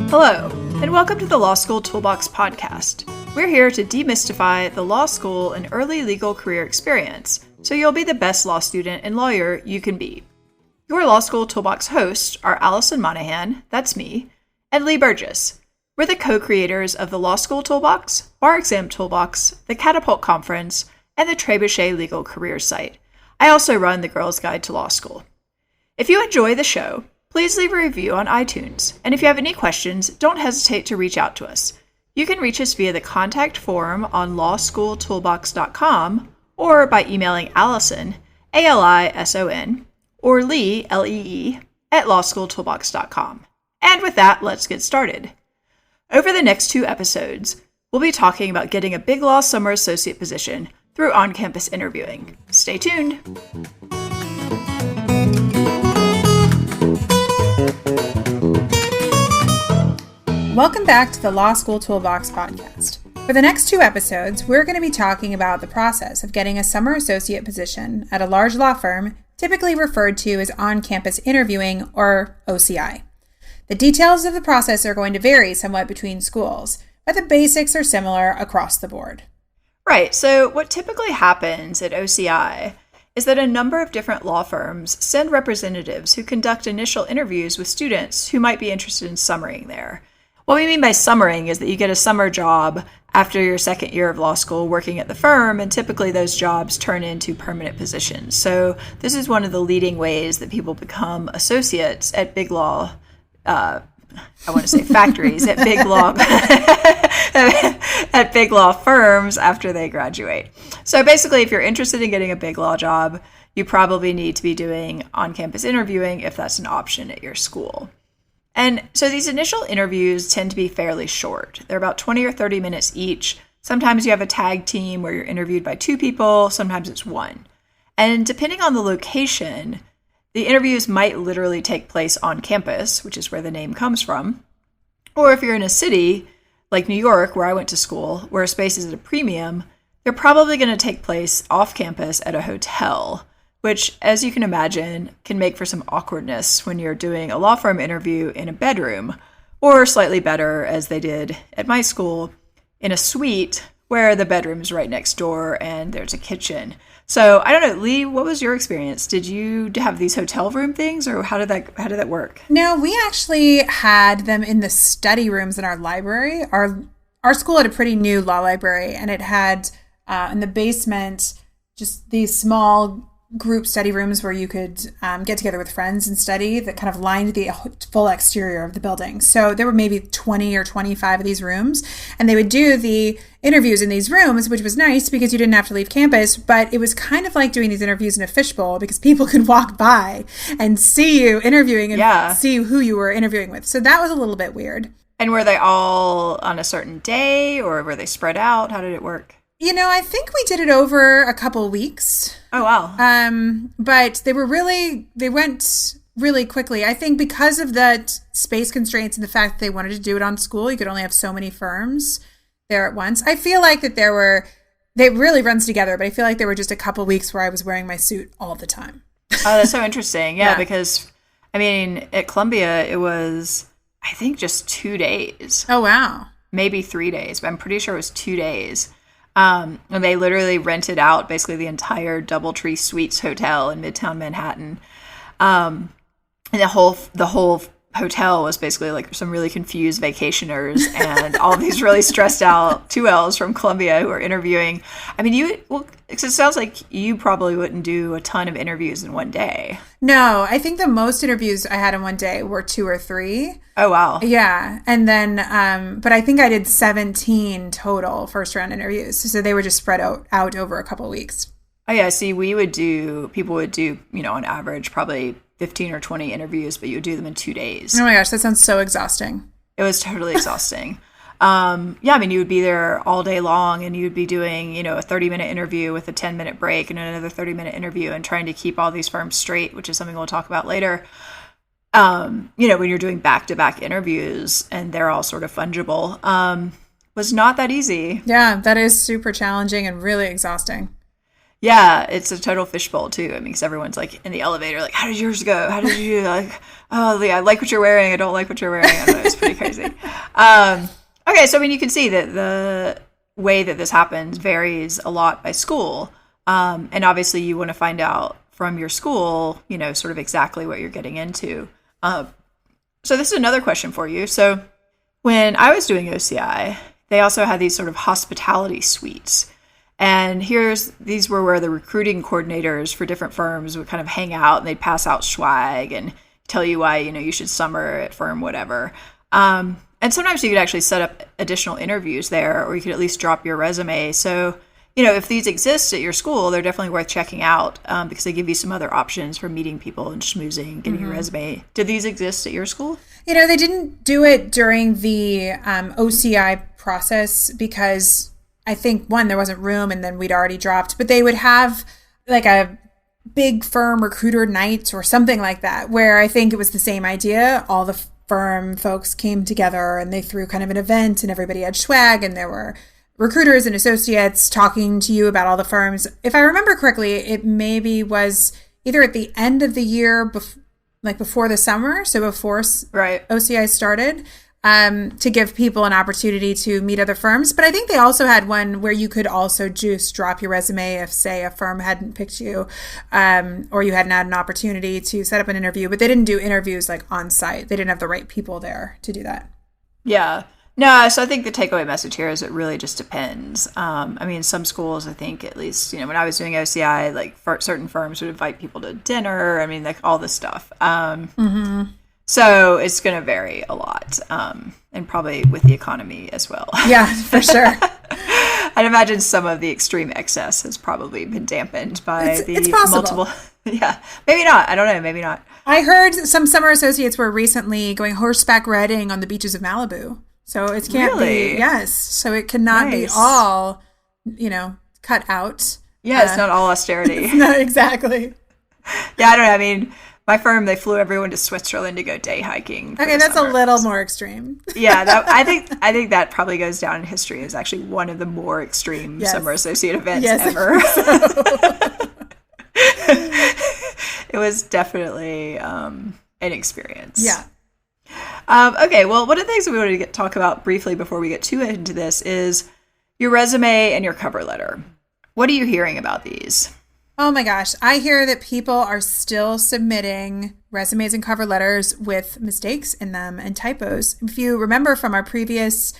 Hello, and welcome to the Law School Toolbox podcast. We're here to demystify the law school and early legal career experience, so you'll be the best law student and lawyer you can be. Your Law School Toolbox hosts are Alison Monahan, that's me, and Lee Burgess. We're the co-creators of the Law School Toolbox, Bar Exam Toolbox, the Catapult Conference, and the Trebuchet Legal Career site. I also run the Girls Guide to Law School. If you enjoy the show, please leave a review on iTunes, and if you have any questions, don't hesitate to reach out to us. You can reach us via the contact form on lawschooltoolbox.com or by emailing Alison, A-L-I-S-O-N, or Lee, L-E-E, at lawschooltoolbox.com. And with that, let's get started. Over the next 2 episodes, we'll be talking about getting a Big Law summer associate position through on-campus interviewing. Stay tuned. Welcome back to the Law School Toolbox podcast. For the next 2 episodes, we're going to be talking about the process of getting a summer associate position at a large law firm, typically referred to as on-campus interviewing, or OCI. The details of the process are going to vary somewhat between schools, but the basics are similar across the board. Right, so what typically happens at OCI is that a number of different law firms send representatives who conduct initial interviews with students who might be interested in summering there. What we mean by summering is that you get a summer job after your second year of law school working at the firm, and typically those jobs turn into permanent positions. So this is one of the leading ways that people become associates at big law, factories, at big law, at big law firms after they graduate. So basically, if you're interested in getting a big law job, you probably need to be doing on-campus interviewing if that's an option at your school. And so these initial interviews tend to be fairly short. They're about 20 or 30 minutes each. Sometimes you have a tag team where you're interviewed by 2 people, sometimes it's 1. And depending on the location, the interviews might literally take place on campus, which is where the name comes from. Or if you're in a city like New York, where I went to school, where space is at a premium, they're probably going to take place off campus at a hotel, which, as you can imagine, can make for some awkwardness when you're doing a law firm interview in a bedroom, or slightly better, as they did at my school, in a suite where the bedroom's right next door and there's a kitchen. So I don't know, Lee, what was your experience? Did you have these hotel room things, or how did that work? No, we actually had them in the study rooms in our library. Our school had a pretty new law library, and it had in the basement just these small group study rooms where you could get together with friends and study that kind of lined the full exterior of the building. So there were maybe 20 or 25 of these rooms, and they would do the interviews in these rooms, which was nice because you didn't have to leave campus, but it was kind of like doing these interviews in a fishbowl because people could walk by and see you interviewing and see who you were interviewing with. So that was a little bit weird. And were they all on a certain day, or were they spread out? How did it work? You know, I think we did it over a couple weeks. Oh, wow. But they went really quickly. I think because of the space constraints and the fact that they wanted to do it on school, you could only have so many firms there at once. I feel like that it really runs together, but I feel like there were just a couple weeks where I was wearing my suit all the time. Oh, that's so interesting. Yeah, because, I mean, at Columbia, it was, I think, just 2 days. Oh, wow. Maybe 3 days, but I'm pretty sure it was 2 days. And they literally rented out basically the entire Doubletree Suites Hotel in Midtown Manhattan. And the whole hotel was basically like some really confused vacationers and all these really stressed out 2Ls from Columbia who are interviewing. I mean, it sounds like you probably wouldn't do a ton of interviews in one day. No, I think the most interviews I had in one day were 2 or 3. Oh, wow. Yeah. And then, but I think I did 17 total first round interviews. So they were just spread out over a couple of weeks. Oh, yeah. See, people would do, on average, probably 15 or 20 interviews, but you would do them in 2 days. Oh my gosh, that sounds so exhausting. It was totally exhausting. You would be there all day long, and you'd be doing, a 30-minute interview with a 10-minute break and another 30-minute interview, and trying to keep all these firms straight, which is something we'll talk about later. When you're doing back-to-back interviews and they're all sort of fungible, was not that easy. Yeah, that is super challenging and really exhausting. Yeah, it's a total fishbowl too. I mean, because everyone's like in the elevator, like, how did yours go? How did you like? Oh, yeah, I like what you're wearing. I don't like what you're wearing. I don't know, it's pretty crazy. Okay, so I mean, you can see that the way that this happens varies a lot by school, and obviously, you want to find out from your school, sort of exactly what you're getting into. So this is another question for you. So when I was doing OCI, they also had these sort of hospitality suites. And these were where the recruiting coordinators for different firms would kind of hang out, and they'd pass out swag and tell you why, you should summer at firm, whatever. And sometimes you could actually set up additional interviews there, or you could at least drop your resume. So, if these exist at your school, they're definitely worth checking out because they give you some other options for meeting people and schmoozing, getting your resume. Did these exist at your school? They didn't do it during the OCI process because I think, one, there wasn't room, and then we'd already dropped. But they would have like a big firm recruiter night or something like that, where I think it was the same idea. All the firm folks came together and they threw kind of an event, and everybody had swag, and there were recruiters and associates talking to you about all the firms. If I remember correctly, it maybe was either at the end of the year, before the summer, so before OCI started, to give people an opportunity to meet other firms. But I think they also had one where you could also just drop your resume if, say, a firm hadn't picked you, or you hadn't had an opportunity to set up an interview. But they didn't do interviews like on site. They didn't have the right people there to do that. Yeah. No, so I think the takeaway message here is it really just depends. I mean, some schools, I think, at least, when I was doing OCI, like certain firms would invite people to dinner. I mean, like all this stuff. So it's going to vary a lot, and probably with the economy as well. Yeah, for sure. I'd imagine some of the extreme excess has probably been dampened by it's possible. multiple. Yeah, maybe not. I don't know. Maybe not. I heard some summer associates were recently going horseback riding on the beaches of Malibu. So it can't be, yes. So it cannot be all, cut out. Yeah, it's not all austerity. No, exactly. Yeah, I don't know. I mean, my firm, they flew everyone to Switzerland to go day hiking. Okay, that's summer. A little more extreme. Yeah, I think that probably goes down in history as actually one of the more extreme summer associate events ever. It was definitely an experience. Yeah. Okay, well, one of the things that we wanted to talk about briefly before we get too into this is your resume and your cover letter. What are you hearing about these? Oh my gosh. I hear that people are still submitting resumes and cover letters with mistakes in them and typos. If you remember from our previous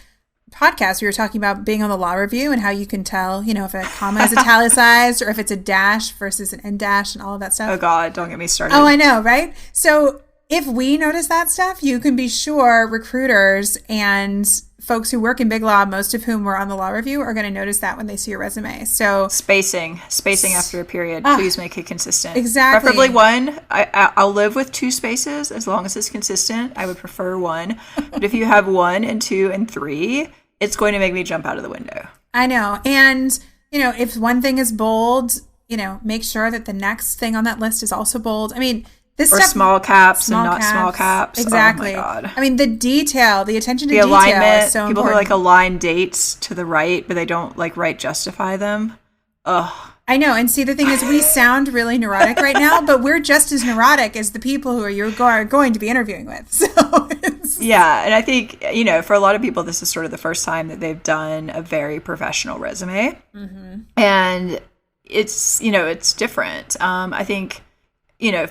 podcast, we were talking about being on the law review and how you can tell, if a comma is italicized or if it's a dash versus an end dash and all of that stuff. Oh God, don't get me started. Oh, I know, right? So if we notice that stuff, you can be sure recruiters and folks who work in big law, most of whom were on the law review, are going to notice that when they see your resume. So spacing after a period. Please make it consistent. Exactly. Preferably one. I'll live with 2 spaces as long as it's consistent. I would prefer 1. But if you have 1 and 2 and 3, it's going to make me jump out of the window. I know. And, if one thing is bold, make sure that the next thing on that list is also bold. I mean, this or stuff, small caps and not small caps. Exactly. Oh my God. I mean, the detail, the attention to the detail alignment, is so people important. who align dates to the right, but they don't justify them. Ugh. I know. And see, the thing is, we sound really neurotic right now, but we're just as neurotic as the people who you're going to be interviewing with. So yeah. And I think, for a lot of people, this is sort of the first time that they've done a very professional resume. Mm-hmm. And it's, it's different. I think,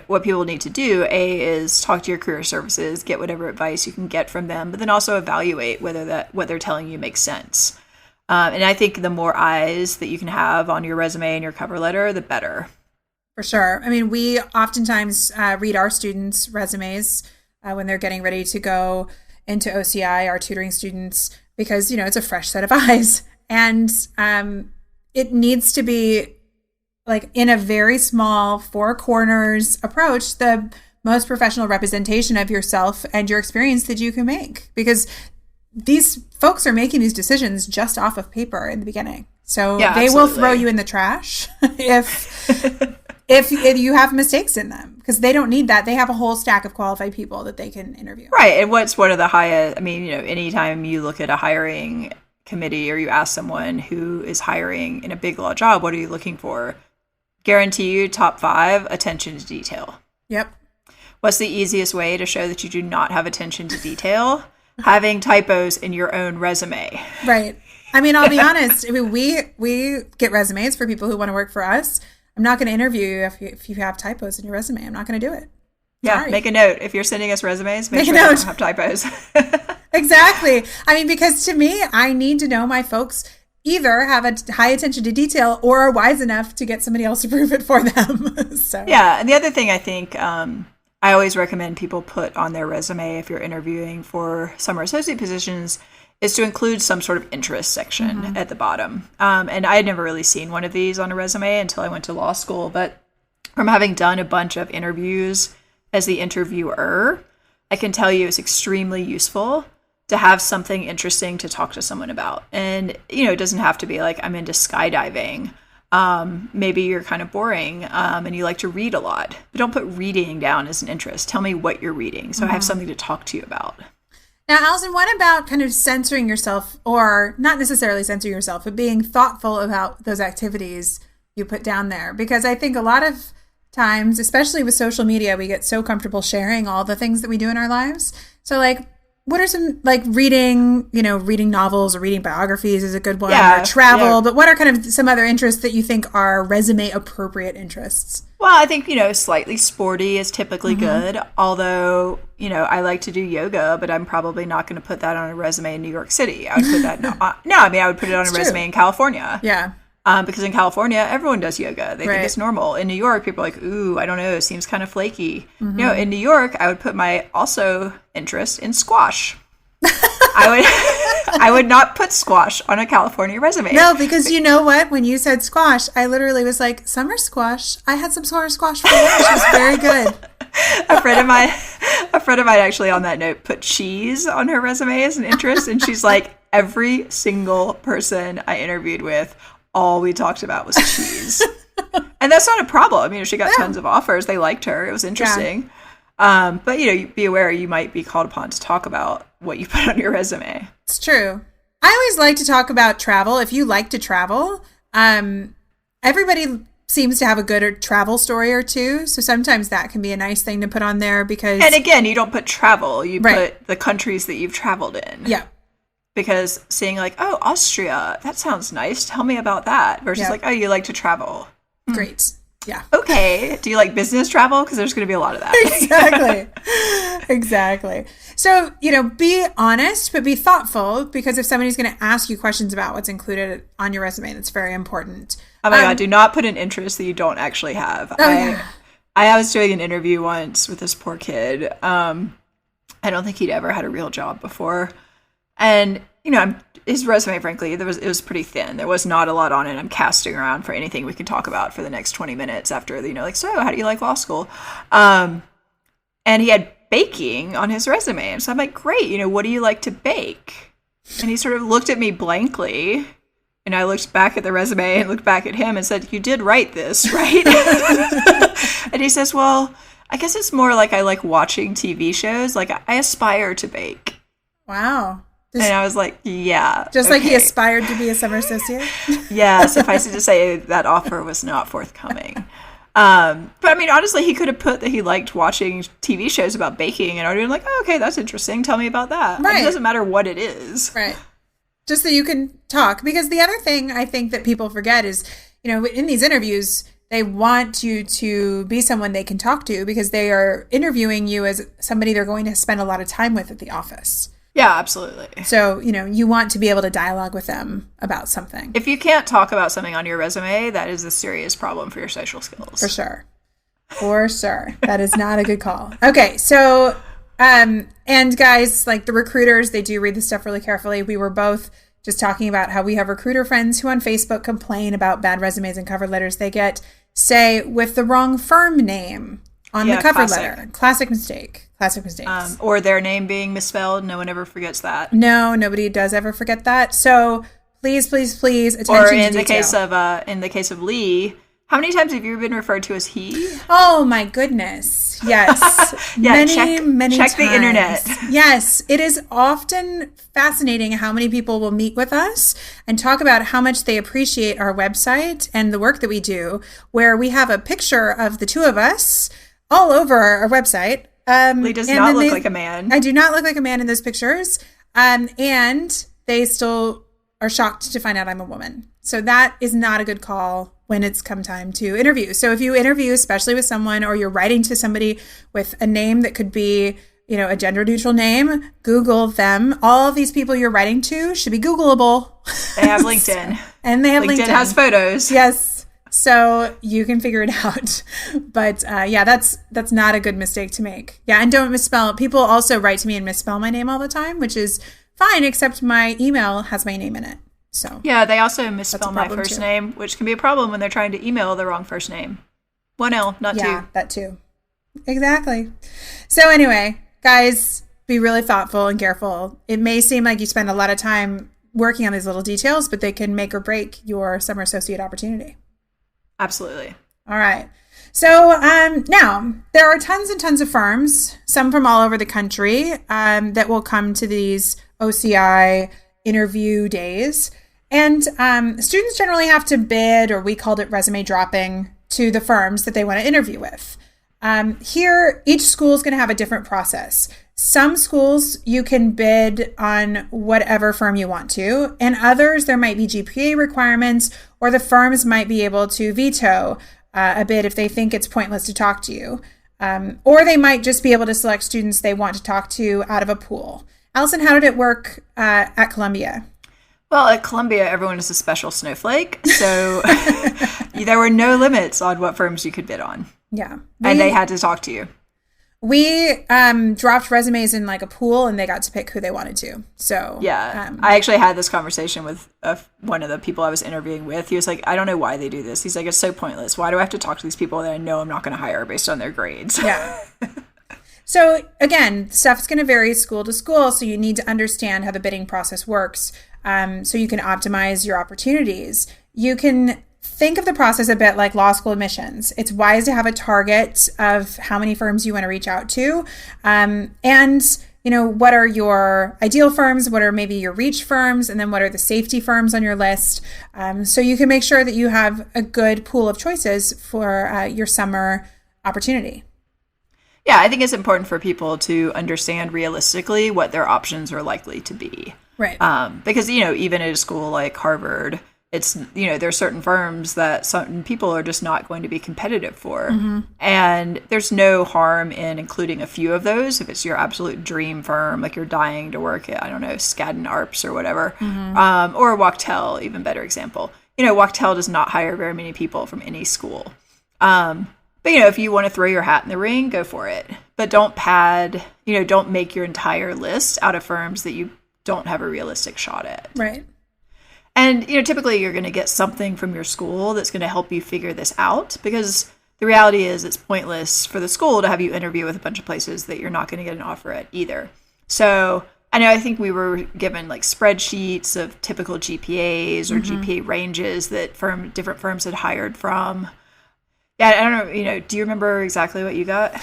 what people need to do, is talk to your career services, get whatever advice you can get from them, but then also evaluate whether what they're telling you makes sense. And I think the more eyes that you can have on your resume and your cover letter, the better. For sure. I mean, we oftentimes read our students' resumes when they're getting ready to go into OCI, our tutoring students, because, it's a fresh set of eyes. And it needs to be in a very small 4 corners approach, the most professional representation of yourself and your experience that you can make, because these folks are making these decisions just off of paper in the beginning. So they will throw you in the trash if you have mistakes in them, because they don't need that. They have a whole stack of qualified people that they can interview. Right. And what's one of the highest, anytime you look at a hiring committee or you ask someone who is hiring in a big law job, what are you looking for? Guarantee you top 5, attention to detail. Yep. What's the easiest way to show that you do not have attention to detail? Having typos in your own resume. Right. I mean, I'll be honest. I mean, we get resumes for people who want to work for us. I'm not going to interview you if you have typos in your resume. I'm not going to do it. Yeah, Sorry. make a note. If you're sending us resumes, make sure a they note. don't have typos. Exactly. I mean, because to me, I need to know my folks either have a high attention to detail or are wise enough to get somebody else to prove it for them. So yeah, and the other thing I think I always recommend people put on their resume if you're interviewing for summer associate positions is to include some sort of interest section at the bottom. And I had never really seen one of these on a resume until I went to law school. But from having done a bunch of interviews as the interviewer, I can tell you it's extremely useful to have something interesting to talk to someone about. And, it doesn't have to be like, I'm into skydiving. Maybe you're kind of boring and you like to read a lot. But don't put reading down as an interest. Tell me what you're reading so I have something to talk to you about. Now, Alison, what about kind of censoring yourself, or not necessarily censoring yourself, but being thoughtful about those activities you put down there? Because I think a lot of times, especially with social media, we get so comfortable sharing all the things that we do in our lives. So like, what are some, like reading novels or reading biographies is a good one, or travel, but what are kind of some other interests that you think are resume appropriate interests? Well, I think, slightly sporty is typically good. Although, I like to do yoga, but I'm probably not going to put that on a resume in New York City. I would put that, I would put it on a resume in California. Yeah. Because in California, everyone does yoga. They think it's normal. In New York, people are like, ooh, I don't know, it seems kind of flaky. In New York, I would put my also interest in squash. I would not put squash on a California resume. No, because you know what? When you said squash, I literally was like, summer squash. I had some summer squash for lunch. It was very good. A friend of mine actually on that note put cheese on her resume as an interest. And she's like, every single person I interviewed with, all we talked about was cheese. And that's not a problem. She got tons of offers. They liked her. It was interesting. Yeah. But, be aware you might be called upon to talk about what you put on your resume. It's true. I always like to talk about travel. If you like to travel, everybody seems to have a good travel story or two. So sometimes that can be a nice thing to put on there because... And again, you don't put travel. You put the countries that you've traveled in. Yeah. Because saying like, oh, Austria, that sounds nice. Tell me about that. Versus like, oh, you like to travel. Great. Yeah. Okay. Do you like business travel? Because there's going to be a lot of that. Exactly. So, be honest, but be thoughtful, because if somebody's going to ask you questions about what's included on your resume, that's very important. Oh my God. Do not put an interest that you don't actually have. I was doing an interview once with this poor kid. I don't think he'd ever had a real job before. And, his resume, frankly, it was pretty thin. There was not a lot on it. I'm casting around for anything we can talk about for the next 20 minutes after, so how do you like law school? And he had baking on his resume. And so I'm like, great, what do you like to bake? And he sort of looked at me blankly. And I looked back at the resume and looked back at him and said, you did write this, right? And he says, well, I guess it's more like I like watching TV shows. Like I aspire to bake. Wow. And I was like, yeah. Just like he aspired to be a summer associate? Yeah, suffice it to say that offer was not forthcoming. But honestly, he could have put that he liked watching TV shows about baking, and I would have been like, oh, okay, that's interesting. Tell me about that. Right. It doesn't matter what it is. Right. Just so you can talk. Because the other thing I think that people forget is, in these interviews, they want you to be someone they can talk to because they are interviewing you as somebody they're going to spend a lot of time with at the office. Yeah, absolutely. So, you want to be able to dialogue with them about something. If you can't talk about something on your resume, that is a serious problem for your social skills. For sure. That is not a good call. Okay, so, and guys, like the recruiters, they do read this stuff really carefully. We were both just talking about how we have recruiter friends who on Facebook complain about bad resumes and cover letters they get, say, with the wrong firm name on the cover letter. Classic mistakes. Or their name being misspelled. No one ever forgets that. No, nobody does ever forget that. So please, attention or to detail. In the case of Lee, How many times have you been referred to as he? Oh my goodness. Yes. Yeah, many check times. the internet. Yes. It is often fascinating how many people will meet with us and talk about how much they appreciate our website and the work that we do, where we have a picture of the two of us all over our website. Lee does not look like a man. I do not look like a man in those pictures. And they still are shocked to find out I'm a woman. So that is not a good call when it's come time to interview. So if you interview, especially with someone, or you're writing to somebody with a name that could be, a gender neutral name, Google them. All of these people you're writing to should be Googleable. They have LinkedIn. And they have LinkedIn. LinkedIn has photos. Yes. So you can figure it out. But that's not a good mistake to make. Yeah. And don't misspell. People also write to me and misspell my name all the time, which is fine, except my email has my name in it. So yeah, they also misspell my first name, which can be a problem when they're trying to email the wrong first name. 1 L, not 2. Yeah, that too. Exactly. So anyway, guys, be really thoughtful and careful. It may seem like you spend a lot of time working on these little details, but they can make or break your summer associate opportunity. Absolutely. All right. So now there are tons and tons of firms, some from all over the country, that will come to these OCI interview days. And students generally have to bid, or we called it resume dropping, to the firms that they want to interview with. Here, each school is going to have a different process. Some schools, you can bid on whatever firm you want to, and others, there might be GPA requirements, or the firms might be able to veto a bid if they think it's pointless to talk to you. Or they might just be able to select students they want to talk to out of a pool. Alison, how did it work at Columbia? Well, at Columbia, everyone is a special snowflake, so there were no limits on what firms you could bid on. Yeah. And they had to talk to you. We dropped resumes in like a pool, and they got to pick who they wanted to. So yeah, I actually had this conversation with one of the people I was interviewing with. He was like, I don't know why they do this. He's like, it's so pointless. Why do I have to talk to these people that I know I'm not going to hire based on their grades? Yeah. So again, stuff's going to vary school to school, so you need to understand how the bidding process works, so you can optimize your opportunities. You can think of the process a bit like law school admissions. It's wise to have a target of how many firms you want to reach out to, and what are your ideal firms, what are maybe your reach firms, and then what are the safety firms on your list, so you can make sure that you have a good pool of choices for your summer opportunity. Yeah, I think it's important for people to understand realistically what their options are likely to be. Right. Because, even at a school like Harvard, it's, there's certain firms that certain people are just not going to be competitive for. Mm-hmm. And there's no harm in including a few of those if it's your absolute dream firm, like you're dying to work at, I don't know, Skadden Arps or whatever, mm-hmm. Or Wachtell, even better example. Wachtell does not hire very many people from any school. But, if you want to throw your hat in the ring, go for it. But don't don't make your entire list out of firms that you don't have a realistic shot at. Right. And, typically you're going to get something from your school that's going to help you figure this out, because the reality is it's pointless for the school to have you interview with a bunch of places that you're not going to get an offer at either. So I think we were given like spreadsheets of typical GPAs or mm-hmm. GPA ranges that different firms had hired from. Yeah, I don't know, do you remember exactly what you got?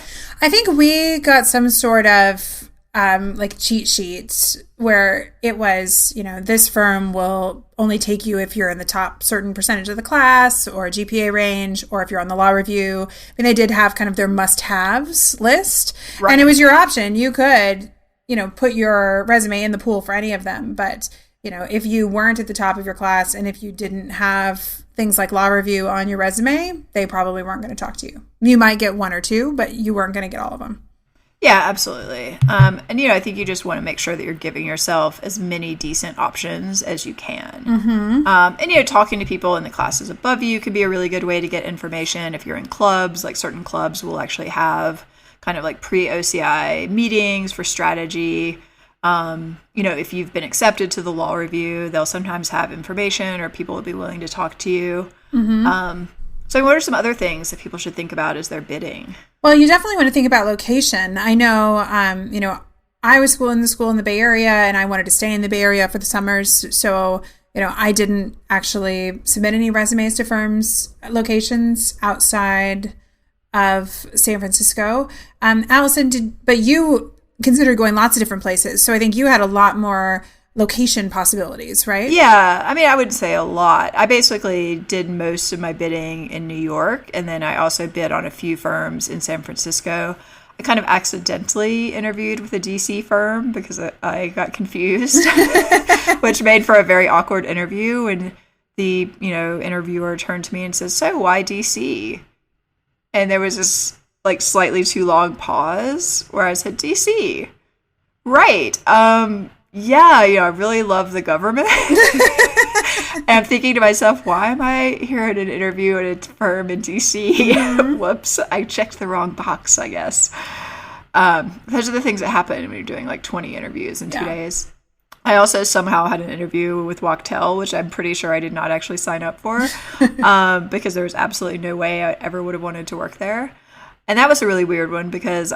I think we got some sort of like cheat sheets where it was, this firm will only take you if you're in the top certain percentage of the class or GPA range, or if you're on the law review. And they did have kind of their must-haves list. Right. And it was your option. You could, put your resume in the pool for any of them. But, if you weren't at the top of your class and if you didn't have things like law review on your resume, they probably weren't going to talk to you. You might get one or two, but you weren't going to get all of them. Yeah, absolutely. And, I think you just want to make sure that you're giving yourself as many decent options as you can. Mm-hmm. And, talking to people in the classes above you can be a really good way to get information. If you're in clubs, like certain clubs will actually have kind of like pre-OCI meetings for strategy. If you've been accepted to the law review, they'll sometimes have information, or people will be willing to talk to you. Mm-hmm. So what are some other things that people should think about as they're bidding? Well, you definitely want to think about location. I know, I was in the school in the Bay Area, and I wanted to stay in the Bay Area for the summers. So, I didn't actually submit any resumes to firms locations outside of San Francisco. Alison, but you considered going lots of different places. So I think you had a lot more location possibilities, right? Yeah. I mean, I wouldn't say a lot. I basically did most of my bidding in New York, and then I also bid on a few firms in San Francisco. I kind of accidentally interviewed with a DC firm because I got confused, which made for a very awkward interview. And the, interviewer turned to me and said, "So why DC?" And there was this like slightly too long pause where I said, "DC. Right. Yeah, I really love the government." And I'm thinking to myself, why am I here at an interview at a firm in DC? Mm-hmm. Whoops, I checked the wrong box, I guess. Those are the things that happen when you're doing like 20 interviews in 2 days. I also somehow had an interview with Wachtell, which I'm pretty sure I did not actually sign up for, because there was absolutely no way I ever would have wanted to work there. And that was a really weird one because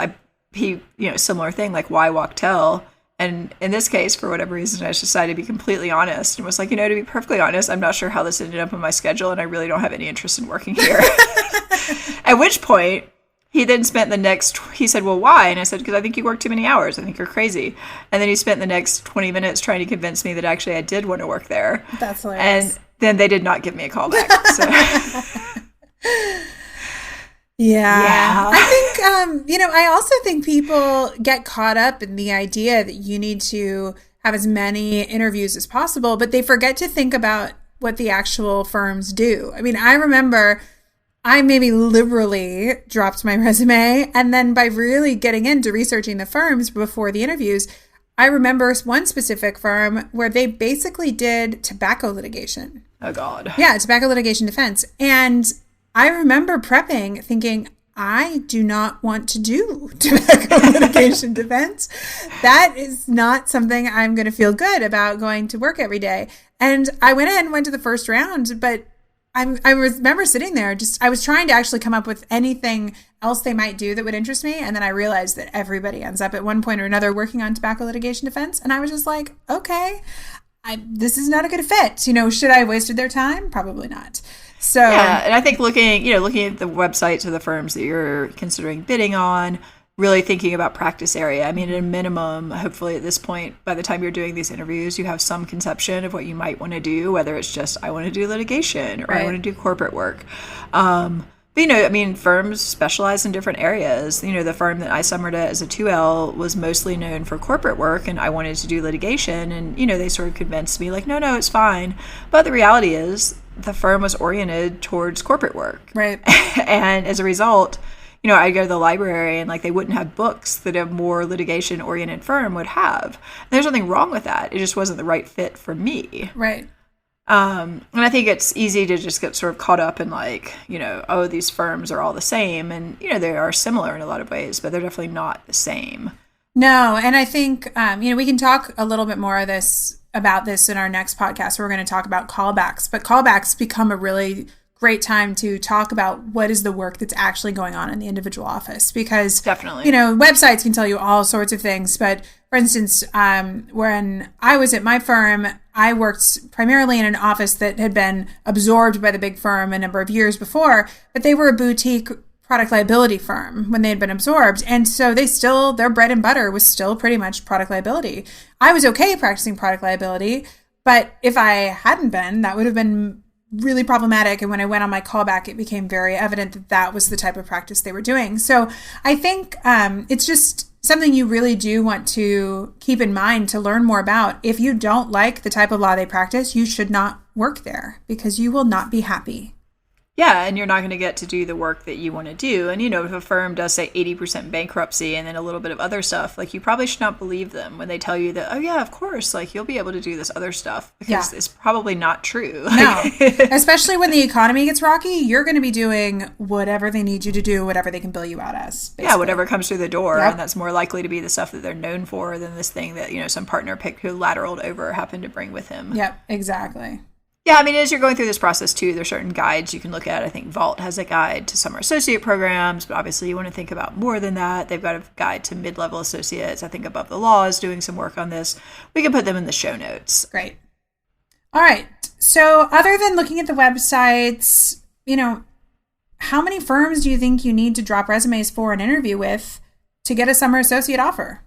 similar thing, like why Wachtell? And in this case, for whatever reason, I just decided to be completely honest and was like, to be perfectly honest, I'm not sure how this ended up on my schedule, and I really don't have any interest in working here. At which point, he then spent he said, "Well, why?" And I said, "Because I think you work too many hours. I think you're crazy." And then he spent the next 20 minutes trying to convince me that actually I did want to work there. That's hilarious. And then they did not give me a call back. So. Yeah. I think, I also think people get caught up in the idea that you need to have as many interviews as possible, but they forget to think about what the actual firms do. I mean, I remember I maybe liberally dropped my resume, and then by really getting into researching the firms before the interviews, I remember one specific firm where they basically did tobacco litigation. Oh, God. Yeah, tobacco litigation defense. And I remember prepping thinking, I do not want to do tobacco litigation defense. That is not something I'm going to feel good about going to work every day. And I went ahead and went to the first round, but I remember sitting there, I was trying to actually come up with anything else they might do that would interest me. And then I realized that everybody ends up at one point or another working on tobacco litigation defense. And I was just like, okay, this is not a good fit. Should I have wasted their time? Probably not. So yeah, and I think looking at the websites of the firms that you're considering bidding on, really thinking about practice area. I mean, at a minimum, hopefully at this point, by the time you're doing these interviews, you have some conception of what you might want to do, whether it's just, I want to do litigation or right. I want to do corporate work. But, firms specialize in different areas. The firm that I summered at as a 2L was mostly known for corporate work, and I wanted to do litigation. And, they sort of convinced me, like, no, it's fine. But the reality is the firm was oriented towards corporate work. Right. And as a result, I'd go to the library and, they wouldn't have books that a more litigation-oriented firm would have. And there's nothing wrong with that. It just wasn't the right fit for me. Right. And I think it's easy to just get sort of caught up in these firms are all the same. And, they are similar in a lot of ways, but they're definitely not the same. No. And I think, we can talk a little bit more about this in our next podcast. We're going to talk about callbacks, but callbacks become a really great time to talk about what is the work that's actually going on in the individual office, because definitely, websites can tell you all sorts of things. But for instance, when I was at my firm, I worked primarily in an office that had been absorbed by the big firm a number of years before, but they were a boutique product liability firm when they had been absorbed. And so their bread and butter was still pretty much product liability. I was okay practicing product liability, but if I hadn't been, that would have been really problematic. And when I went on my callback, it became very evident that that was the type of practice they were doing. So I think it's just something you really do want to keep in mind to learn more about. If you don't like the type of law they practice, you should not work there because you will not be happy. Yeah, and you're not going to get to do the work that you want to do. And, if a firm does say 80% bankruptcy and then a little bit of other stuff, you probably should not believe them when they tell you that, oh, yeah, of course, you'll be able to do this other stuff, because it's probably not true. No, especially when the economy gets rocky, you're going to be doing whatever they need you to do, whatever they can bill you out as. Basically. Yeah, whatever comes through the door. Yep. And that's more likely to be the stuff that they're known for than this thing that, some partner picked who lateraled over happened to bring with him. Yep, exactly. Yeah, as you're going through this process, too, there's certain guides you can look at. I think Vault has a guide to summer associate programs, but obviously you want to think about more than that. They've got a guide to mid-level associates. I think Above the Law is doing some work on this. We can put them in the show notes. Great. All right. So other than looking at the websites, how many firms do you think you need to drop resumes for an interview with to get a summer associate offer?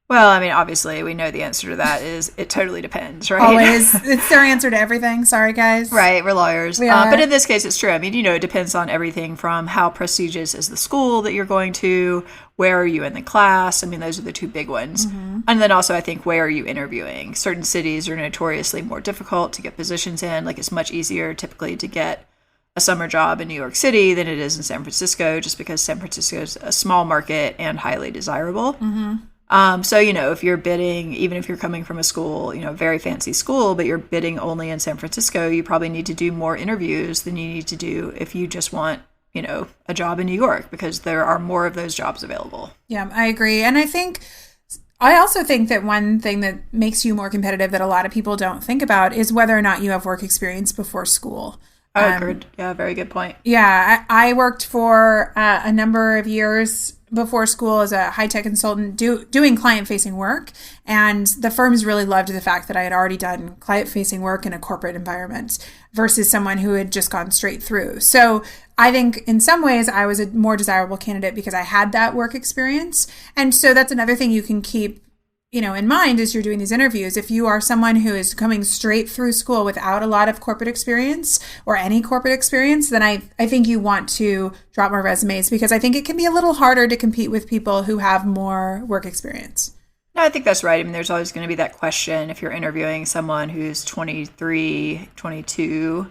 Well, I mean, obviously, we know the answer to that is it totally depends, right? Always. It's their answer to everything. Sorry, guys. Right, we're lawyers. We are. But in this case, it's true. I mean, it depends on everything from how prestigious is the school that you're going to, where are you in the class? I mean, those are the two big ones. Mm-hmm. And then also, I think, where are you interviewing? Certain cities are notoriously more difficult to get positions in. Like, it's much easier typically to get a summer job in New York City than it is in San Francisco, just because San Francisco is a small market and highly desirable. Mm-hmm. So, if you're bidding, even if you're coming from a school, a very fancy school, but you're bidding only in San Francisco, you probably need to do more interviews than you need to do if you just want, a job in New York, because there are more of those jobs available. Yeah, I agree. And I also think that one thing that makes you more competitive that a lot of people don't think about is whether or not you have work experience before school. Oh, good. Yeah, very good point. Yeah, I worked for a number of years before school as a high-tech consultant doing client-facing work. And the firms really loved the fact that I had already done client-facing work in a corporate environment versus someone who had just gone straight through. So I think in some ways I was a more desirable candidate because I had that work experience. And so that's another thing you can keep in mind as you're doing these interviews. If you are someone who is coming straight through school without a lot of corporate experience or any corporate experience, then I think you want to drop more resumes, because I think it can be a little harder to compete with people who have more work experience. No, I think that's right. I mean, there's always going to be that question if you're interviewing someone who's 23, 22,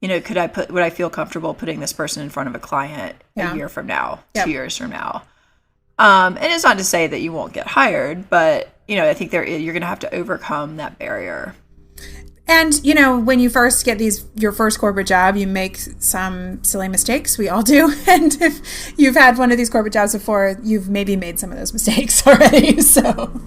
would I feel comfortable putting this person in front of a client a year from now, 2 years from now? And it's not to say that you won't get hired, but, I think you're going to have to overcome that barrier. And, when you first get your first corporate job, you make some silly mistakes. We all do. And if you've had one of these corporate jobs before, you've maybe made some of those mistakes already. So,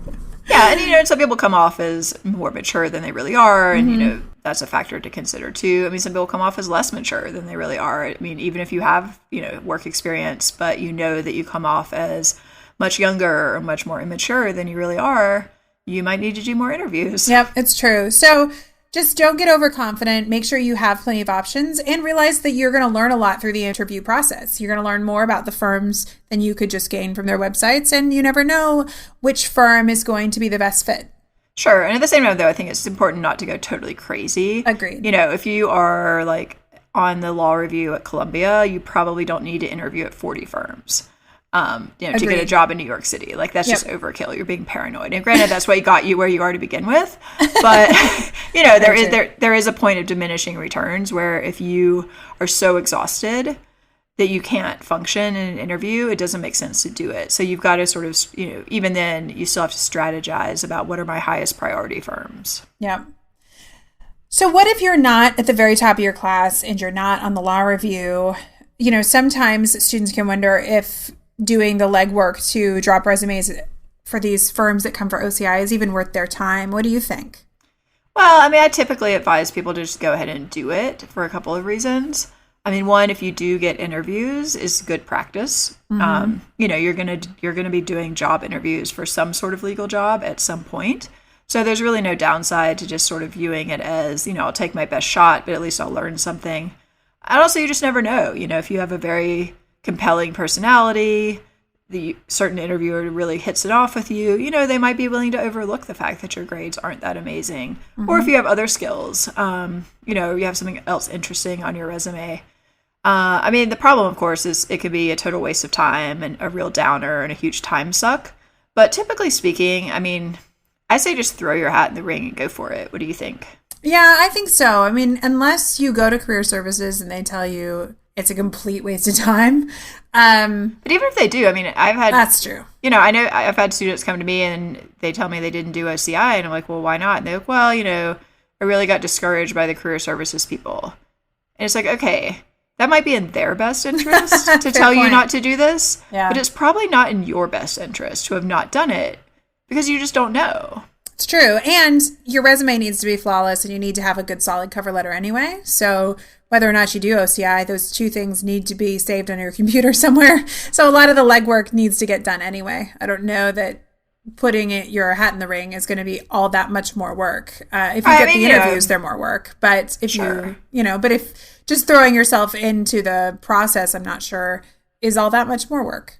yeah. And, some people come off as more mature than they really are. And, that's a factor to consider too. I mean, some people come off as less mature than they really are. I mean, even if you have, work experience, but that you come off as much younger or much more immature than you really are, you might need to do more interviews. Yep, it's true. So just don't get overconfident. Make sure you have plenty of options and realize that you're going to learn a lot through the interview process. You're going to learn more about the firms than you could just gain from their websites, and you never know which firm is going to be the best fit. Sure. And at the same time, though, I think it's important not to go totally crazy. Agreed. If you are like on the law review at Columbia, you probably don't need to interview at 40 firms. To get a job in New York City. Like, that's just overkill. You're being paranoid. And granted, that's what got you where you are to begin with. But, there is a point of diminishing returns where if you are so exhausted that you can't function in an interview, it doesn't make sense to do it. So you've got to sort of, even then, you still have to strategize about what are my highest priority firms. Yeah. So what if you're not at the very top of your class and you're not on the law review? Sometimes students can wonder if doing the legwork to drop resumes for these firms that come for OCI is even worth their time. What do you think? Well, I mean, I typically advise people to just go ahead and do it for a couple of reasons. I mean, one, if you do get interviews, is good practice. Mm-hmm. You're gonna be doing job interviews for some sort of legal job at some point. So there's really no downside to just sort of viewing it as, I'll take my best shot, but at least I'll learn something. And also, you just never know. If you have a very compelling personality, the certain interviewer really hits it off with you, they might be willing to overlook the fact that your grades aren't that amazing. Mm-hmm. Or if you have other skills, you have something else interesting on your resume. I mean, the problem, of course, is it could be a total waste of time and a real downer and a huge time suck. But typically speaking, I mean, I say just throw your hat in the ring and go for it. What do you think? Yeah, I think so. I mean, unless you go to career services and they tell you it's a complete waste of time. But even if they do, I mean, that's true. I know I've had students come to me and they tell me they didn't do OCI, and I'm like, well, why not? And they're like, well, I really got discouraged by the career services people. And it's like, okay, that might be in their best interest to tell you not to do this, but it's probably not in your best interest to have not done it because you just don't know. It's true. And your resume needs to be flawless and you need to have a good solid cover letter anyway. So whether or not you do OCI, those two things need to be saved on your computer somewhere. So a lot of the legwork needs to get done anyway. I don't know that putting your hat in the ring is going to be all that much more work. If you get the interviews, they're more work. But if but if just throwing yourself into the process, I'm not sure is all that much more work.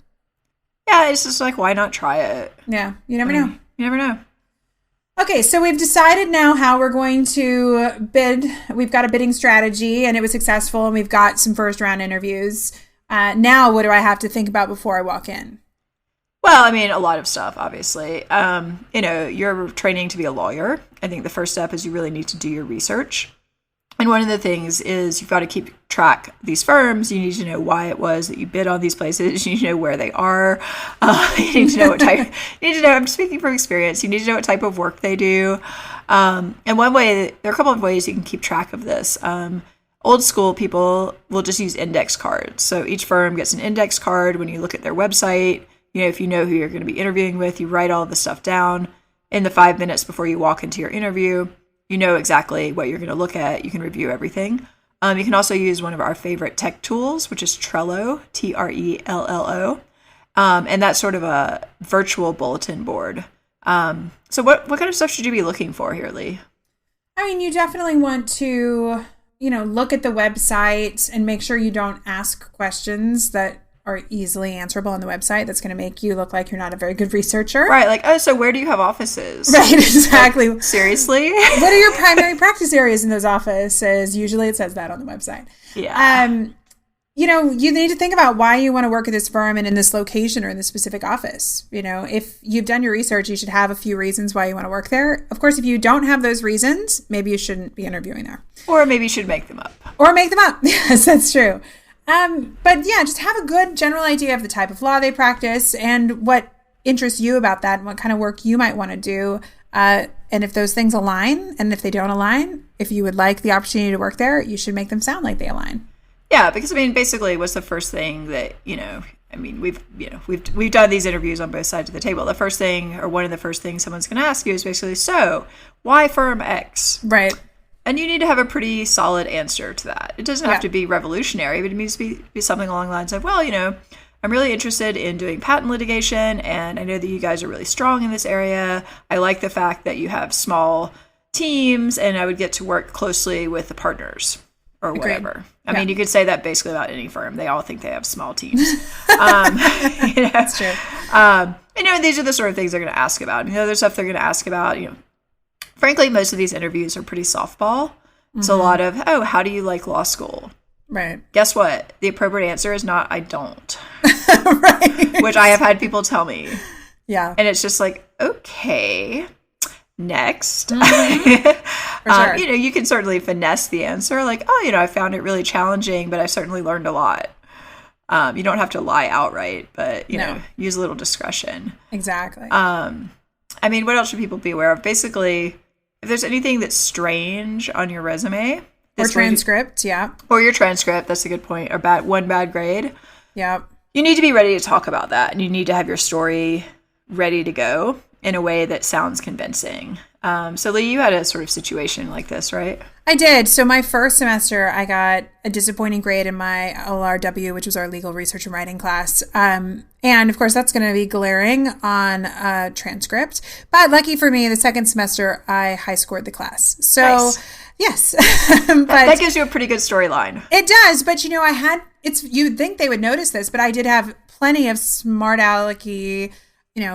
Yeah, it's just like, why not try it? Yeah, you never know. You never know. Okay, so we've decided now how we're going to bid. We've got a bidding strategy, and it was successful, and we've got some first round interviews. Now, what do I have to think about before I walk in? Well, I mean, a lot of stuff, obviously. You're training to be a lawyer. I think the first step is you really need to do your research. And one of the things is you've got to keep track of these firms. You need to know why it was that you bid on these places. You need to know where they are. You need to know what type. You need to know. I'm speaking from experience. You need to know what type of work they do. And there are a couple of ways you can keep track of this. Old school people will just use index cards. So each firm gets an index card. When you look at their website, if you know who you're going to be interviewing with, you write all the stuff down in the 5 minutes before you walk into your interview. You know exactly what you're going to look at. You can review everything. You can also use one of our favorite tech tools, which is Trello, Trello. And that's sort of a virtual bulletin board. So what kind of stuff should you be looking for here, Lee? I mean, you definitely want to, look at the website and make sure you don't ask questions that are easily answerable on the website. That's going to make you look like you're not a very good researcher. Right. Like, so where do you have offices? Right. Exactly. Like, seriously? What are your primary practice areas in those offices? Usually it says that on the website. Yeah. You need to think about why you want to work at this firm and in this location or in this specific office. If you've done your research, you should have a few reasons why you want to work there. Of course, if you don't have those reasons, maybe you shouldn't be interviewing there. Or maybe you should make them up. Yes, that's true. But yeah, just have a good general idea of the type of law they practice and what interests you about that and what kind of work you might want to do. And if those things align, and if they don't align, if you would like the opportunity to work there, you should make them sound like they align. Yeah, because basically what's the first thing that, we've done these interviews on both sides of the table. The first thing, or one of the first things someone's going to ask you is basically, so why firm X? Right. And you need to have a pretty solid answer to that. It doesn't have to be revolutionary, but it needs to be something along the lines of, well, I'm really interested in doing patent litigation, and I know that you guys are really strong in this area. I like the fact that you have small teams, and I would get to work closely with the partners or whatever. I mean, you could say that basically about any firm. They all think they have small teams. That's true. These are the sort of things they're going to ask about. The other stuff they're going to ask about, frankly, most of these interviews are pretty softball. It's a lot of, how do you like law school? Right. Guess what? The appropriate answer is not, I don't. Right. Which I have had people tell me. Yeah. And it's just like, okay, next. For sure. You can certainly finesse the answer. Like, I found it really challenging, but I certainly learned a lot. You don't have to lie outright, but, use a little discretion. Exactly. What else should people be aware of? Basically, if there's anything that's strange on your resume. Or transcript, Or your transcript, that's a good point. Or one bad grade. Yeah. You need to be ready to talk about that. And you need to have your story ready to go in a way that sounds convincing. So Lee, you had a sort of situation like this, right? I did. So my first semester, I got a disappointing grade in my LRW, which was our legal research and writing class. And of course, that's going to be glaring on a transcript. But lucky for me, the second semester, I high scored the class. So nice. Yes. But that gives you a pretty good storyline. It does. But you'd think they would notice this, but I did have plenty of smart alecky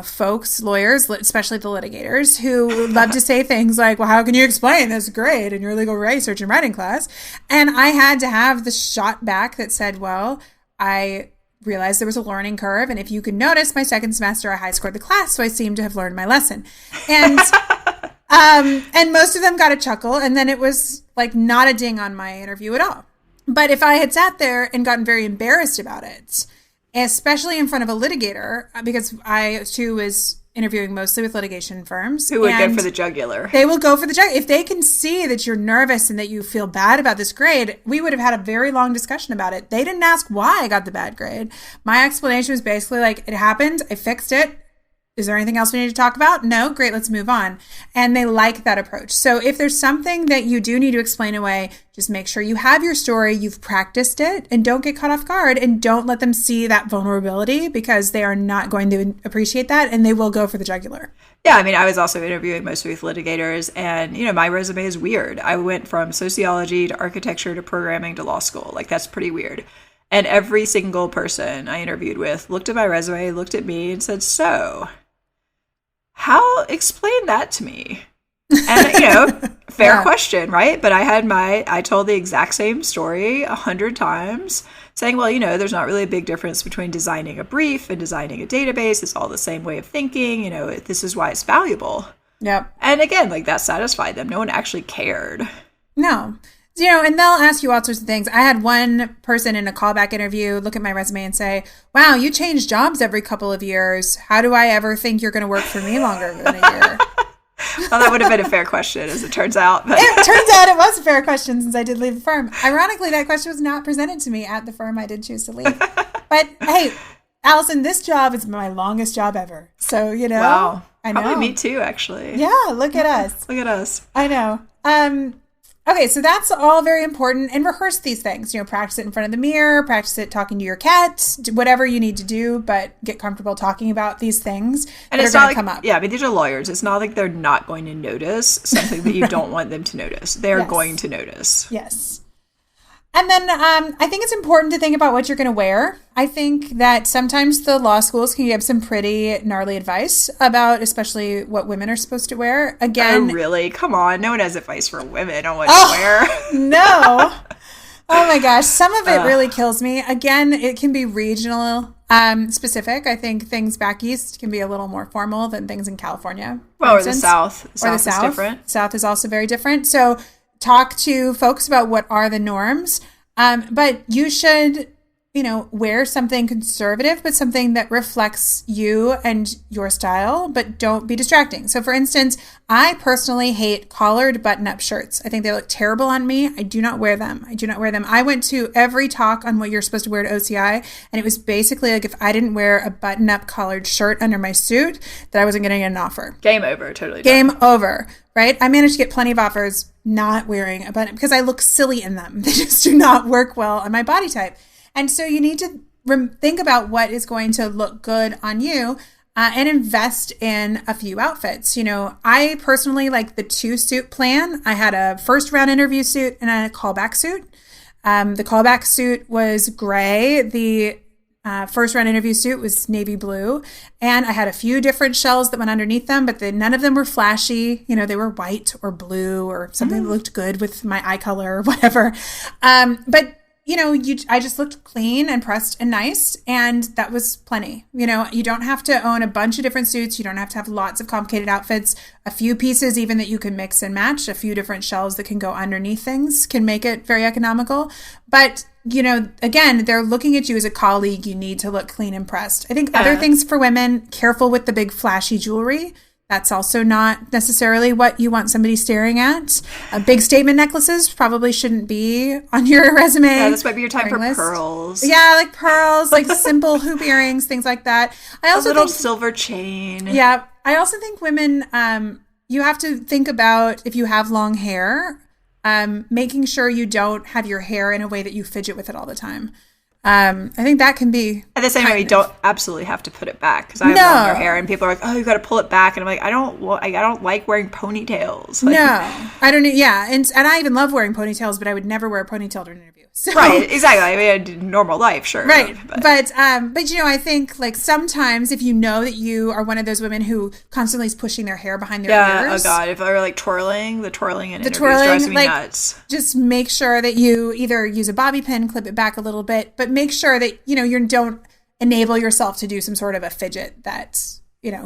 folks, lawyers, especially the litigators, who love to say things like, well, how can you explain this grade in your legal research and writing class? And I had to have the shot back that said, well, I realized there was a learning curve. And if you can notice, my second semester, I high scored the class. So I seem to have learned my lesson. And and most of them got a chuckle. And then it was like not a ding on my interview at all. But if I had sat there and gotten very embarrassed about it, especially in front of a litigator, because I, too, was interviewing mostly with litigation firms. Who would go for the jugular. They will go for the jugular. If they can see that you're nervous and that you feel bad about this grade, we would have had a very long discussion about it. They didn't ask why I got the bad grade. My explanation was basically like, it happened, I fixed it, Is there anything else we need to talk about? No? Great, let's move on. And they like that approach. So if there's something that you do need to explain away, just make sure you have your story, you've practiced it, and don't get caught off guard, and don't let them see that vulnerability, because they are not going to appreciate that, and they will go for the jugular. Yeah, I mean, I was also interviewing mostly with litigators, and, my resume is weird. I went from sociology to architecture to programming to law school. Like, that's pretty weird. And every single person I interviewed with looked at my resume, looked at me, and said, so, explain that to me. And, fair question, right? But I told the exact same story 100 times, saying, well, there's not really a big difference between designing a brief and designing a database. It's all the same way of thinking. This is why it's valuable. Yep. And again, like, that satisfied them. No one actually cared. No. And they'll ask you all sorts of things. I had one person in a callback interview look at my resume and say, wow, you change jobs every couple of years. How do I ever think you're going to work for me longer than a year? Well, that would have been a fair question, as it turns out. But it turns out it was a fair question, since I did leave the firm. Ironically, that question was not presented to me at the firm I did choose to leave. But hey, Alison, this job is my longest job ever. So, Wow. I know. Probably me too, actually. Yeah, look at us. Look at us. I know. Okay, so that's all very important. And rehearse these things. Practice it in front of the mirror, practice it talking to your cat, whatever you need to do, but get comfortable talking about these things and it's not like, come up. Yeah, I mean, these are lawyers. It's not like they're not going to notice something that you don't want them to notice. They're going to notice. Yes. And then I think it's important to think about what you're going to wear. I think that sometimes the law schools can give some pretty gnarly advice about especially what women are supposed to wear. Again, oh, really? Come on. No one has advice for women on what to wear. No. Oh my gosh. Some of it really kills me. Again, it can be regional specific. I think things back east can be a little more formal than things in California. Well, or the South. Or the South. Is different. South is also very different. So talk to folks about what are the norms. But you should, wear something conservative, but something that reflects you and your style, but don't be distracting. So for instance, I personally hate collared button-up shirts. I think they look terrible on me. I do not wear them. I went to every talk on what you're supposed to wear at OCI, and it was basically like if I didn't wear a button-up collared shirt under my suit, that I wasn't going to get an offer. Game over. Totally. Game over. Right? I managed to get plenty of offers not wearing a button because I look silly in them. They just do not work well on my body type. And so you need to think about what is going to look good on you and invest in a few outfits. I personally like the 2-suit plan. I had a first round interview suit and a callback suit. The callback suit was gray. The first round interview suit was navy blue, and I had a few different shells that went underneath them, but none of them were flashy. They were white or blue or something that looked good with my eye color or whatever. But I just looked clean and pressed and nice, and that was plenty. You don't have to own a bunch of different suits. You don't have to have lots of complicated outfits. A few pieces even that you can mix and match, a few different shells that can go underneath things can make it very economical. But again, they're looking at you as a colleague. You need to look clean and pressed. I think other things for women, careful with the big flashy jewelry. That's also not necessarily what you want somebody staring at. Big statement necklaces probably shouldn't be on your resume. Yeah, this might be your time for pearls. Yeah, like pearls, like simple hoop earrings, things like that. I also a little silver chain. Yeah. I also think women, you have to think about if you have long hair, making sure you don't have your hair in a way that you fidget with it all the time. I think that can be at the same time. You don't absolutely have to put it back because I have longer hair, and people are like, "Oh, you got to pull it back," and I'm like, I don't like wearing ponytails. Like, no, I don't. Yeah, and I even love wearing ponytails, but I would never wear a ponytail during an interview. So, right, exactly. I mean, I do normal life, sure. Right, but I think like sometimes if you know that you are one of those women who constantly is pushing their hair behind their ears. Oh God, if they're like twirling in interviews drives me nuts. Just make sure that you either use a bobby pin, clip it back a little bit, but make sure that you don't enable yourself to do some sort of a fidget that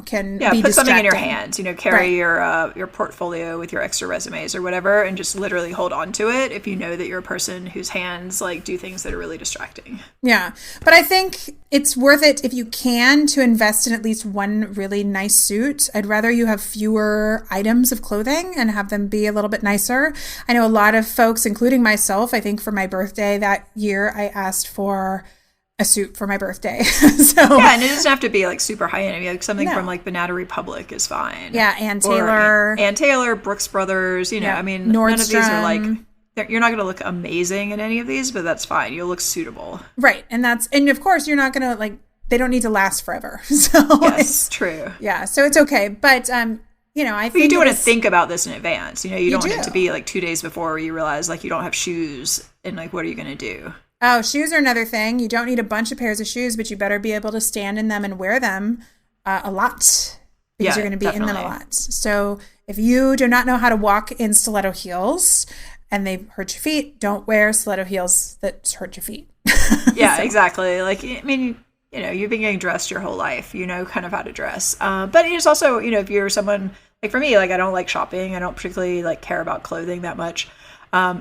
can be put something in your distracting. hands. Carry your portfolio with your extra resumes or whatever, and just literally hold on to it if you know that you're a person whose hands like do things that are really distracting. Yeah, but I think it's worth it if you can to invest in at least one really nice suit. I'd rather you have fewer items of clothing and have them be a little bit nicer. I know a lot of folks, including myself, I think for my birthday that year I asked for a suit for my birthday. So yeah, and it doesn't have to be like super high end. I mean, like something from like Banana Republic is fine. Yeah, Ann Taylor, Brooks Brothers. I mean, Nordstrom. None of these are like you're not going to look amazing in any of these, but that's fine. You'll look suitable, right? And of course you're not going to like. They don't need to last forever. So yes, true. Yeah, so it's okay, but I think you do want to think about this in advance. You don't want it to be like 2 days before where you realize like you don't have shoes and like what are you going to do? Oh, shoes are another thing. You don't need a bunch of pairs of shoes, but you better be able to stand in them and wear them a lot because you're going to be in them a lot. So if you do not know how to walk in stiletto heels and they hurt your feet, don't wear stiletto heels that hurt your feet. Yeah, exactly. Like, I mean, you've been getting dressed your whole life. You know kind of how to dress. But it's also, if you're someone, like for me, like I don't like shopping. I don't particularly like care about clothing that much.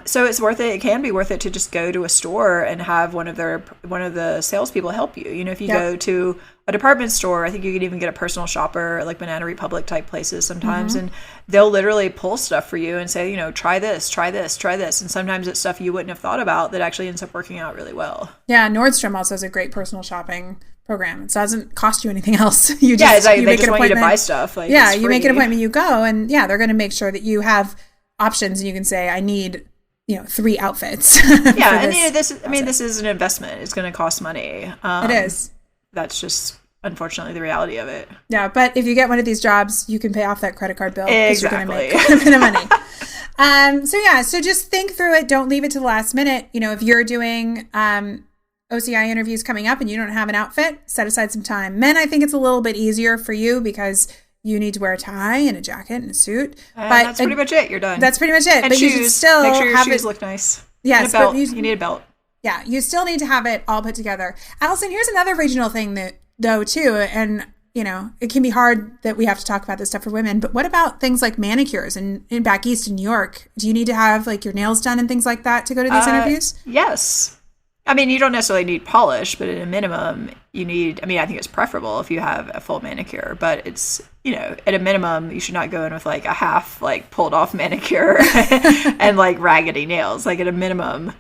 So it's worth it. It can be worth it to just go to a store and have one of the salespeople help you. If you go to a department store, I think you can even get a personal shopper, like Banana Republic type places sometimes, and they'll literally pull stuff for you and say, try this, try this, try this. And sometimes it's stuff you wouldn't have thought about that actually ends up working out really well. Yeah, Nordstrom also has a great personal shopping program. It doesn't cost you anything else. You they just want you to buy stuff. Like, you make an appointment, you go, and they're going to make sure that you have options, and you can say, I need 3 outfits. Yeah, and this is an investment. It's going to cost money. It is. That's just unfortunately the reality of it. Yeah, but if you get one of these jobs, you can pay off that credit card bill because you're going to make quite a bit of money. So just think through it. Don't leave it to the last minute. If you're doing OCI interviews coming up and you don't have an outfit, set aside some time. Men, I think it's a little bit easier for you because you need to wear a tie and a jacket and a suit. But that's pretty much it. You're done. That's pretty much it. And but shoes. You should still make sure your have shoes look nice. Yes, and a belt. You need a belt. Yeah, you still need to have it all put together. Alison, here's another regional thing though too, and it can be hard that we have to talk about this stuff for women. But what about things like manicures and in back east in New York? Do you need to have like your nails done and things like that to go to these interviews? Yes. I mean, you don't necessarily need polish, but at a minimum, you need, I think it's preferable if you have a full manicure, but it's, at a minimum, you should not go in with like a half, like pulled off manicure and like raggedy nails. Like at a minimum,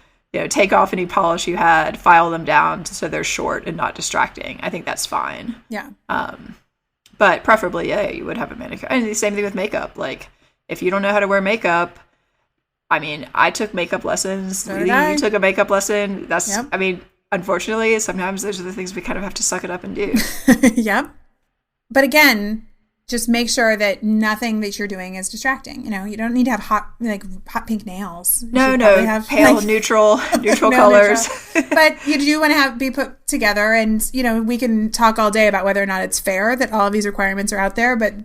take off any polish you had, file them down so they're short and not distracting. I think that's fine. Yeah. But preferably, you would have a manicure. And the same thing with makeup. Like if you don't know how to wear makeup, I took makeup lessons. So did I. You took a makeup lesson. That's, unfortunately, sometimes those are the things we kind of have to suck it up and do. Yep. But again, just make sure that nothing that you're doing is distracting. You don't need to have hot pink nails. No, have, pale, neutral colors. But you do want to be put together, and we can talk all day about whether or not it's fair that all of these requirements are out there. But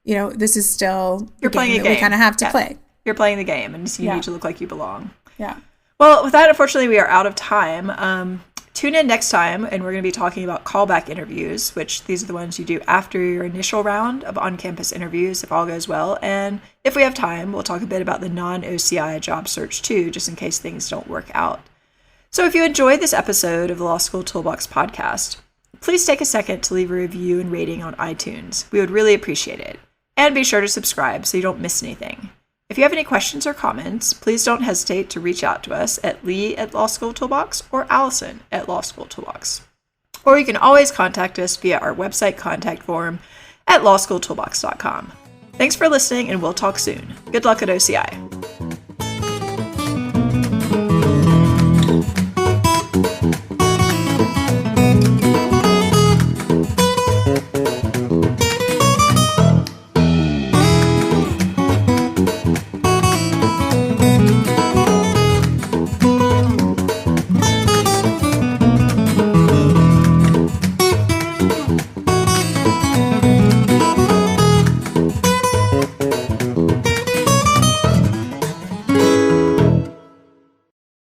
this is still you're playing a game. We kind of have to play. You're playing the game, and you need to look like you belong. Yeah. Well, with that, unfortunately, we are out of time. Tune in next time, and we're going to be talking about callback interviews, which these are the ones you do after your initial round of on-campus interviews, if all goes well. And if we have time, we'll talk a bit about the non-OCI job search, too, just in case things don't work out. So if you enjoyed this episode of the Law School Toolbox podcast, please take a second to leave a review and rating on iTunes. We would really appreciate it. And be sure to subscribe so you don't miss anything. If you have any questions or comments, please don't hesitate to reach out to us at Lee@Law School Toolbox or Allison@Law School Toolbox. Or you can always contact us via our website contact form at lawschooltoolbox.com. Thanks for listening, and we'll talk soon. Good luck at OCI.